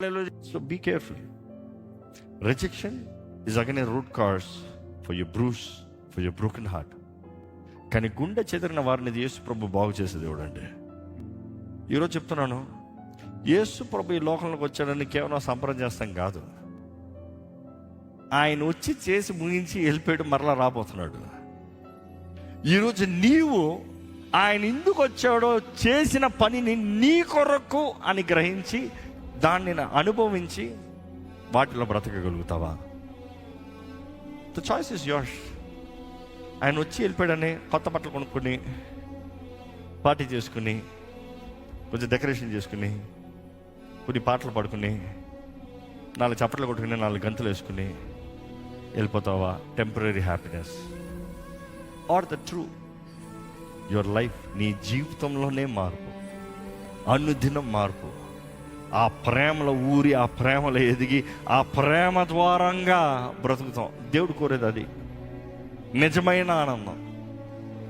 So be careful. Rejection is again a root cause for your bruise, for your broken heart. కానీ గుండె చెదిరిన వారిని యేసు ప్రభు బాగు చేసే దేవుడు అండి. ఈరోజు చెప్తున్నాను, యేసు ప్రభు ఈ లోకంలోకి వచ్చాడని కేవలం సంబరం చేస్తాం కాదు. ఆయన వచ్చి చేసి ముగించి వెళ్ళిపోయాడు, మరలా రాబోతున్నాడు. ఈరోజు నీవు ఆయన ఎందుకు వచ్చాడో చేసిన పనిని నీ కొరకు అని గ్రహించి దాన్ని అనుభవించి వాటిలో బ్రతకగలుగుతావా? The choice is yours. ఆయన వచ్చి వెళ్ళిపోయాడని కొత్త బట్టలు కొనుక్కొని పార్టీ చేసుకుని కొంచెం డెకరేషన్ చేసుకుని కొన్ని పాటలు పాడుకుని 4 చప్పట్లు కొట్టుకుని 4 గంతులు వేసుకుని వెళ్ళిపోతావా? Temporary happiness are the true your life? నీ జీవితంలోనే మార్పు, అనుదినం మార్పు. ఆ ప్రేమలో ఊరి, ఆ ప్రేమలో ఎదిగి, ఆ ప్రేమ ద్వారంగా బ్రతుకుతాం. దేవుడు కోరేది అది, నిజమైన ఆనందం.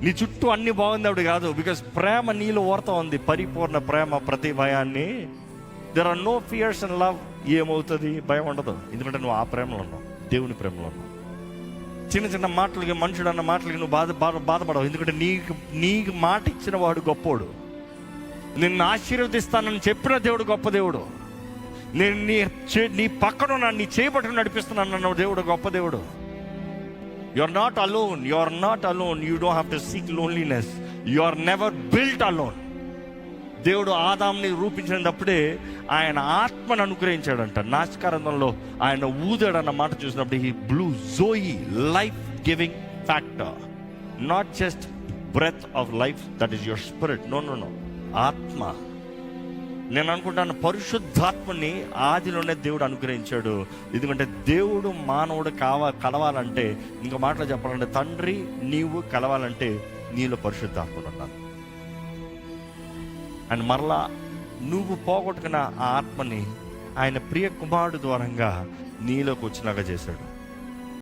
నీ చుట్టూ అన్ని బాగుంది కాదు, బికాస్ ప్రేమ నీలో ఓరుతా ఉంది, పరిపూర్ణ ప్రేమ ప్రతి భయాన్ని. There are no fears and love. ఏమవుతుంది? భయం ఉండదు, ఎందుకంటే నువ్వు ఆ ప్రేమలో ఉన్నావు, దేవుని ప్రేమలో ఉన్నావు. చిన్న చిన్న మాటలకి, మనుషుడు అన్న మాటలకి నువ్వు బాధపడవు, ఎందుకంటే నీకు మాట ఇచ్చిన వాడు గొప్పోడు. నిన్ను ఆశీర్వదిస్తానని చెప్పిన దేవుడు గొప్ప దేవుడు. నేను నీ పక్కన నీ చేయబట్టుకు నడిపిస్తున్నాను అన్న దేవుడు గొప్ప దేవుడు. You are not alone, you are not alone. You don't have to seek loneliness. You are never built alone. దేవుడు ఆదాంని రూపించినప్పుడే ఆయన ఆత్మను అనుగ్రహించాడంట. నాశకారంధంలో ఆయన ఊదాడన్న మాట చూసినప్పుడు he blew joy, life giving factor. Not just breath of life, that is your spirit. No no no, ఆత్మ. నేను అనుకుంటాను పరిశుద్ధాత్మని ఆదిలోనే దేవుడు అనుగ్రహించాడు. ఎందుకంటే దేవుడు మానవుడు కలవాలంటే, ఇంకో మాటలో చెప్పాలంటే, తండ్రి నీవు కలవాలంటే నీలో పరిశుద్ధాత్మను ఉండాలి. అండ్ మరలా నువ్వు పోగొట్టుకున్న ఆ ఆత్మని ఆయన ప్రియ కుమారుడు ద్వారంగా నీలోకి వచ్చినాగా చేశాడు.